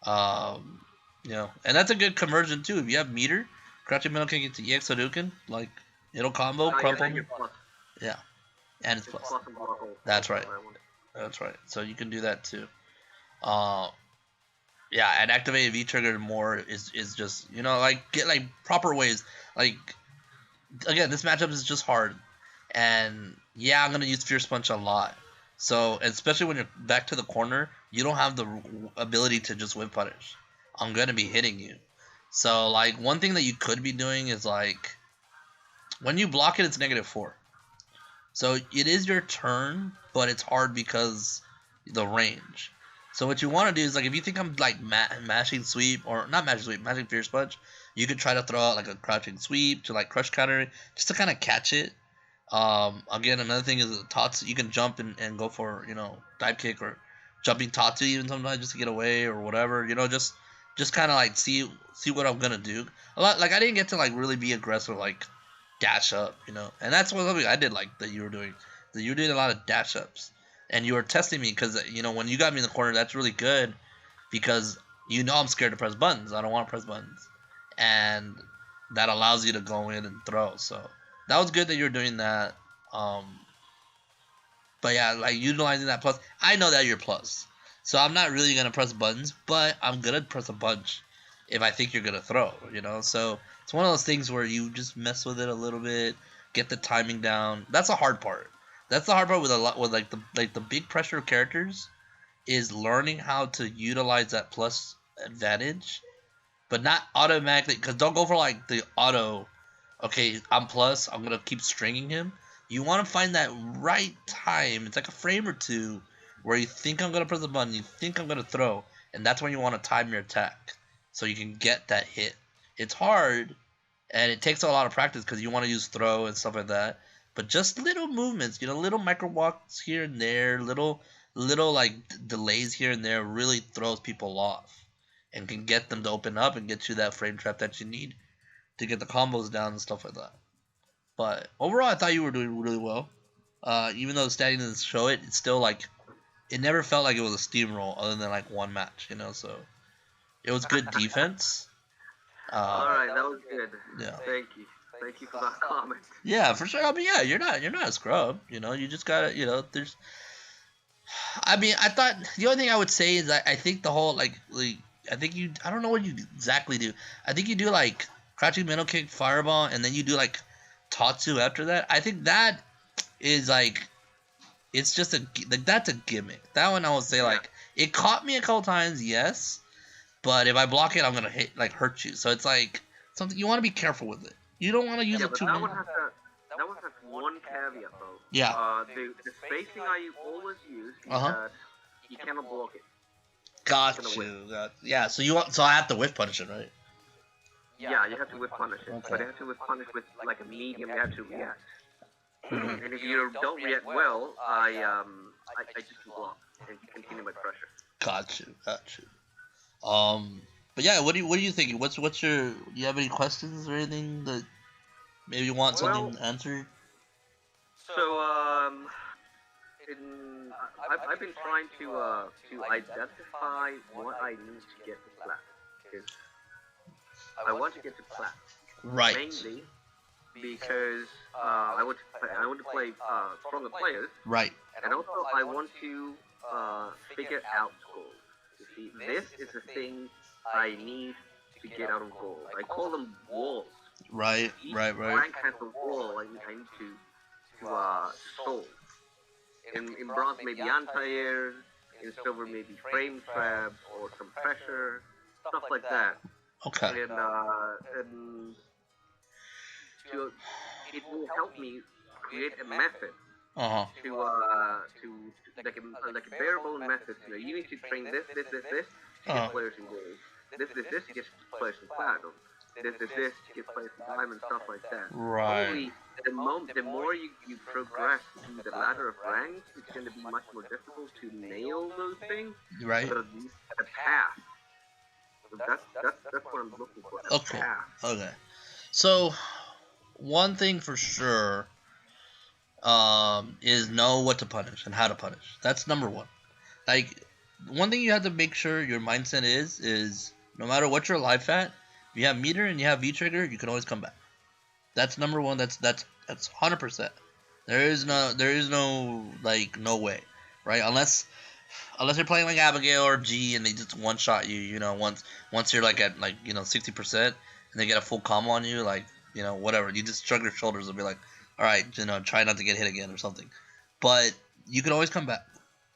And that's a good conversion too. If you have meter, crouching middle kick into EX Hadouken, like it'll combo, crumple. Yeah. And it's plus. And block all. That's right. That's right. So you can do that too. Yeah, and activated V trigger more is just like get like proper ways. Like again, this matchup is just hard, and yeah, I'm gonna use Fierce Punch a lot. So especially when you're back to the corner, you don't have the ability to just whip punish. I'm gonna be hitting you. So like one thing that you could be doing is like when you block it, it's -4. So it is your turn, but it's hard because the range. So what you want to do is like if you think I'm like mashing sweep or not mashing sweep, mashing Fierce Punch, you could try to throw out like a crouching sweep to like crush counter just to kind of catch it. Again, another thing is Tatsu. You can jump and go for dive kick or jumping Tatsu even sometimes just to get away or whatever. Just kind of like see what I'm gonna do. A lot like I didn't get to like really be aggressive like dash up, and that's what I did like that you were doing. That you were doing a lot of dash ups, and you were testing me because when you got me in the corner, that's really good because I'm scared to press buttons. I don't want to press buttons, and that allows you to go in and throw. So that was good that you were doing that. But yeah, like utilizing that plus, I know that you're plus, so I'm not really gonna press buttons, but I'm gonna press a bunch if I think you're gonna throw. So it's one of those things where you just mess with it a little bit, get the timing down. That's the hard part. That's the hard part with the big pressure characters is learning how to utilize that plus advantage, but not automatically. Because don't go for like the auto. Okay, I'm plus. I'm gonna keep stringing him. You want to find that right time. It's like a frame or two where you think I'm gonna press the button, you think I'm gonna throw, and that's when you want to time your attack so you can get that hit. It's hard, and it takes a lot of practice because you want to use throw and stuff like that. But just little movements, little micro walks here and there, little like delays here and there really throws people off and can get them to open up and get you that frame trap that you need to get the combos down and stuff like that. But overall, I thought you were doing really well. Even though the standing didn't show it, it's still like it never felt like it was a steamroll other than like one match, So it was good defense. All right, that was good. Yeah. Thank you for that comment. Yeah, for sure. I mean, yeah, you're not a scrub. You just gotta, there's. I mean, I thought the only thing I would say is I think the whole like I think I don't know what you exactly do. I think you do like crouching middle kick, fireball, and then you do like Tatsu after that. I think that is like it's just that's a gimmick. That one I would say like it caught me a couple times, yes, but if I block it, I'm gonna hurt you. So it's like something you want to be careful with it. You don't want to use it too much. That one has one caveat though. Yeah. The spacing I always use is that you cannot block it. Got you. Yeah. So I have to whiff punish it, right? Yeah, you have to whiff punish it, but you have to whiff punish with like a medium. You have to react. And if you don't react well, I just block and continue my pressure. Got you. But yeah, what do you think? What's your? Do you have any questions or anything that maybe you want something answered? So I've been trying to identify what I need to get to plat, because I want to get to plat. Right. Mainly because I want to play stronger players. Right. And also I want to figure out goals. You see, this is the thing I need to get out of goals. I call them walls. Right. Each rank has a wall I need to solve. In bronze maybe anti-air, in silver maybe frame trap or some pressure, stuff like that. Okay. And it will help me create a method to like a bare bone method. You need to train this to get players in gold. This to get players in platinum. This to get players in diamond, stuff like that. Right. Only the more you progress through the ladder of ranks, it's going to be much more difficult to nail those things. Right. But at least a path. So that's what I'm looking for. Okay. Path. Okay. So one thing for sure is know what to punish and how to punish. That's number one. Like one thing you have to make sure your mindset is no matter what your life at, if you have meter and you have V trigger, you can always come back. That's number one. That's 100%. There is no like no way, right? Unless you're playing like Abigail or G and they just one shot you, once you're like at like 60% and they get a full combo on you, like whatever, you just shrug your shoulders and be like, all right, try not to get hit again or something. But you can always come back.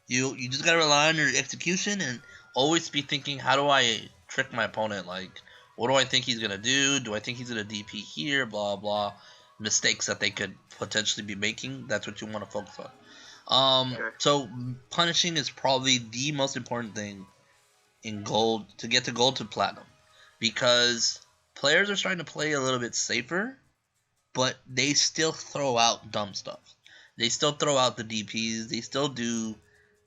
You just gotta rely on your execution and always be thinking, how do I trick my opponent? Like, what do I think he's gonna do? Do I think he's gonna DP here? Blah blah. Mistakes that they could potentially be making. That's what you want to focus on. So punishing is probably the most important thing in gold to get to gold to platinum, because players are starting to play a little bit safer, but they still throw out dumb stuff. They still throw out the DPS. They still do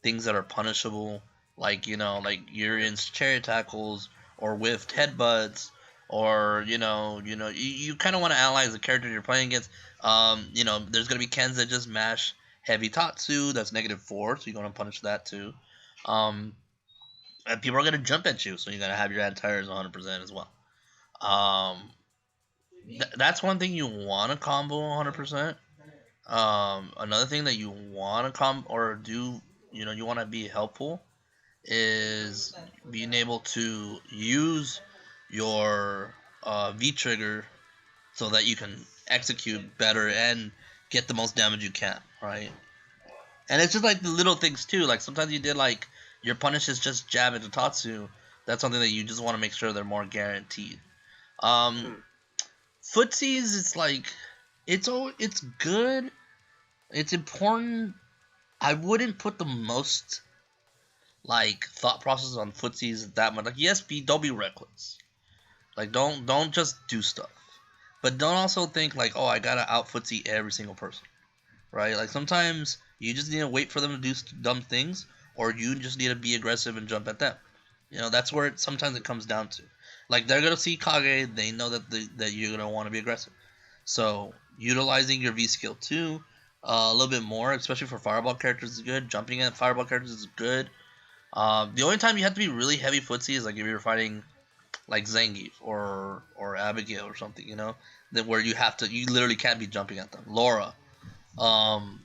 things that are punishable, like like you're chariot tackles or whiffed headbutts, or you kind of want to analyze the character you're playing against. There's gonna be Kens that just mash heavy Tatsu. That's -4, so you're gonna punish that too. Um, and people are gonna jump at you, so you gotta have your anti-tires 100% as well. Um, that's one thing you want to combo 100%. Another thing that you want to or do, you want to be helpful, is being able to use your V trigger so that you can execute better and get the most damage you can, right? And it's just like the little things too. Like sometimes you did like your punish is just jab into Tatsu. That's something that you just want to make sure they're more guaranteed. Um, Footsies, it's like it's good. It's important. I wouldn't put the most like thought process on footsies that much. Like yes, don't be reckless. Like don't just do stuff, but don't also think like, oh, I gotta out footsie every single person, right? Like sometimes you just need to wait for them to do dumb things, or you just need to be aggressive and jump at them. That's where sometimes it comes down to. Like they're gonna see Kage, they know that you're gonna want to be aggressive. So utilizing your V skill too, a little bit more, especially for fireball characters, is good. Jumping at fireball characters is good. The only time you have to be really heavy footsie is like if you're fighting like Zangief or Abigail or something, that where you literally can't be jumping at them. Laura, um,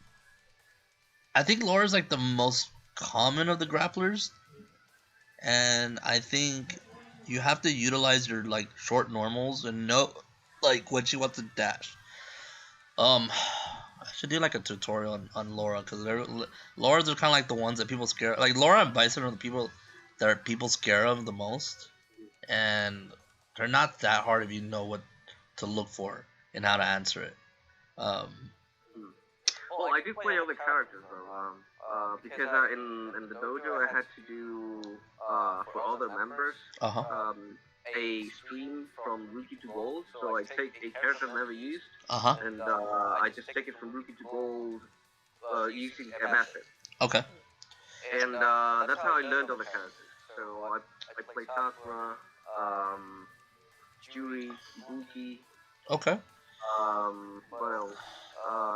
I think Laura's like the most common of the grapplers, and I think you have to utilize your like short normals and know like when she wants to dash. I should do like a tutorial on Laura, because Laura's are kind of like the ones that people scare. Like Laura and Bison are the people that people scare of the most, and they're not that hard if you know what to look for and how to answer it. Um, Well, I do play other characters though, because in the dojo I had to do for other members uh huh. a stream from rookie to gold. So I take a character I've never used, Uh huh. and I just take it from rookie to gold using a method. Okay. And that's how I learned other characters. So I played Takuma, Juri, Ibuki. Okay. What else?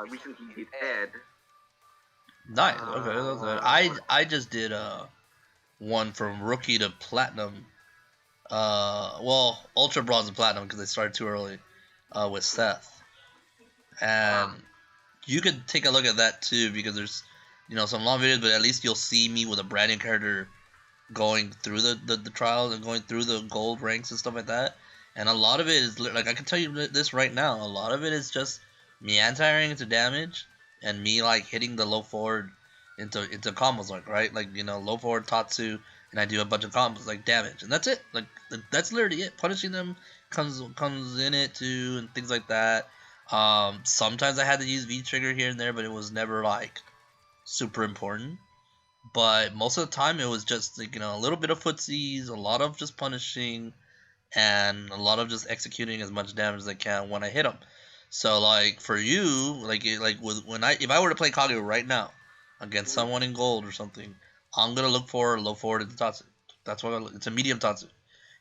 Recently did Ed. Nice. Okay. That's it. I just did one from rookie to platinum. Well, ultra bronze and platinum because they started too early. With Seth, and you could take a look at that too, because there's some long videos, but at least you'll see me with a brand new character going through the trials and going through the gold ranks and stuff like that. And a lot of it is like, I can tell you this right now, a lot of it is just me anti-airing into damage and me like hitting the low forward into combos, right, like low forward Tatsu, and I do a bunch of combos like damage, and that's it. Like that's literally it. Punishing them comes in it too, and things like that. Sometimes I had to use V trigger here and there, but it was never like super important. But most of the time, it was just like a little bit of footsies, a lot of just punishing, and a lot of just executing as much damage as I can when I hit them. So like for you, if I were to play Kage right now against someone in gold or something, I'm gonna look for low forward into Tatsu. That's what it's a medium Tatsu,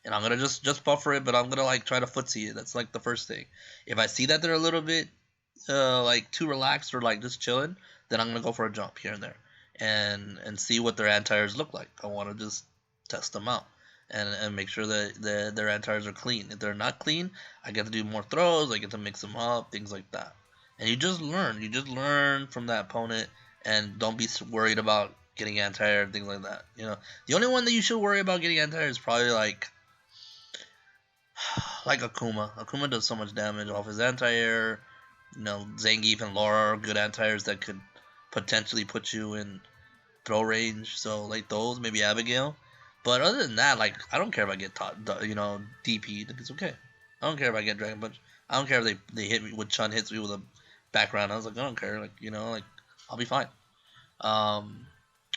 and I'm gonna just buffer it, but I'm gonna like try to footsie it. That's like the first thing. If I see that they're a little bit like too relaxed or like just chilling, then I'm gonna go for a jump here and there, and see what their anti-airs look like. I want to just test them out and make sure that their anti-airs are clean. If they're not clean, I get to do more throws. I get to mix them up, things like that. and you just learn. You just learn from that opponent, and don't be worried about getting anti-air and things like that. You know, the only one that you should worry about getting anti-air is probably like Akuma. Akuma does so much damage off his anti-air. You know, Zangief and Laura are good anti-airs that could potentially put you in throw range. So like those, maybe Abigail. But other than that, like I don't care if I get DP'd. It's okay. I don't care if I get Dragon Punch. I don't care if they hit me with Chun hits me with a background. I was like, I don't care. Like like I'll be fine.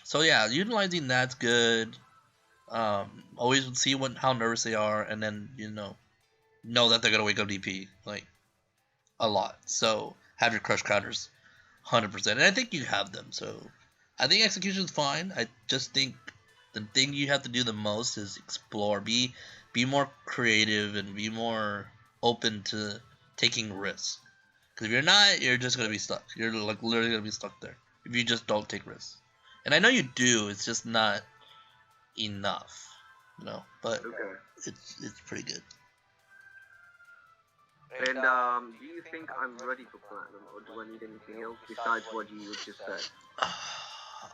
So yeah, utilizing that's good. Always see how nervous they are, and then know that they're gonna wake up DP like a lot. So have your crush counters, 100%, and I think you have them. So I think execution's fine. I just think the thing you have to do the most is explore, be more creative, and be more open to taking risks. Because if you're not, you're just gonna be stuck. You're like literally gonna be stuck there if you just don't take risks. And I know you do. It's just not enough, But Okay. it's pretty good. And do you think I'm ready for platinum, or do I need anything else besides what you just said?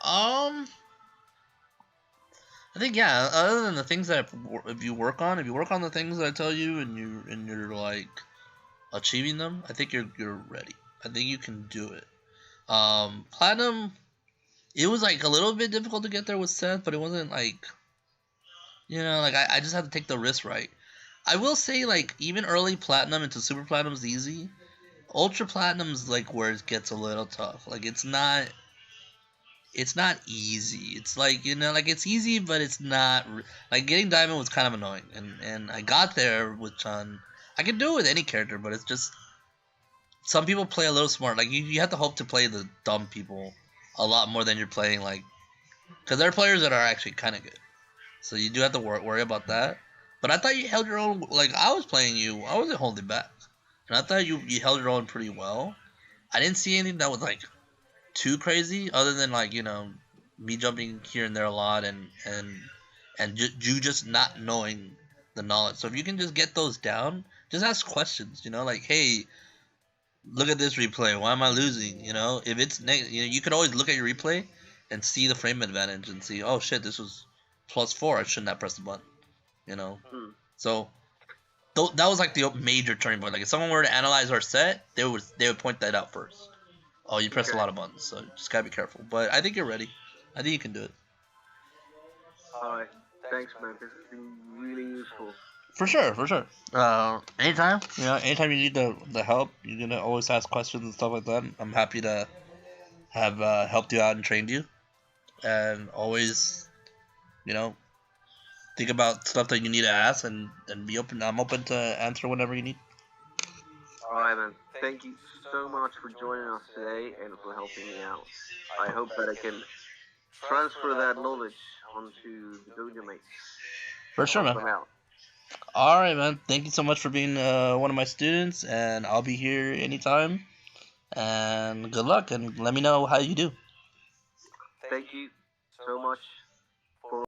I think yeah. Other than the things that if you work on the things that I tell you, and you're like achieving them, I think you're ready. I think you can do it. Platinum, it was like a little bit difficult to get there with Seth, but it wasn't like like I just had to take the risk right. I will say like even early platinum into super platinum is easy. Ultra platinum's like where it gets a little tough. Like it's not easy. It's like like it's easy, but it's not like getting diamond was kind of annoying, and I got there with Chun. I can do it with any character, but it's just some people play a little smart. Like you have to hope to play the dumb people a lot more than you're playing because there are players that are actually kind of good. So you do have to worry about that. But I thought you held your own. Like I was playing you, I wasn't holding back, and I thought you held your own pretty well. I didn't see anything that was like too crazy, other than like me jumping here and there a lot, and you just not knowing the knowledge. So if you can just get those down, just ask questions. Like hey, look at this replay. Why am I losing? If it's you could always look at your replay and see the frame advantage and see, oh shit, this was +4. I shouldn't have pressed the button. So that was like the major turning point. Like if someone were to analyze our set, they would point that out first. Oh, you pressed a lot of buttons, so just gotta be careful. But I think you're ready. I think you can do it. Alright, thanks, man. This has been really useful. For sure. Anytime, anytime you need the help, you're gonna always ask questions and stuff like that. I'm happy to have helped you out and trained you, and always, think about stuff that you need to ask and be open. I'm open to answer whenever you need. Alright, man. Thank you so much for joining us today and for helping me out. I hope that I can transfer that knowledge onto the dojo mates. For sure, man. Alright, man. Thank you so much for being one of my students, and I'll be here anytime. And good luck, and let me know how you do. Thank you so much.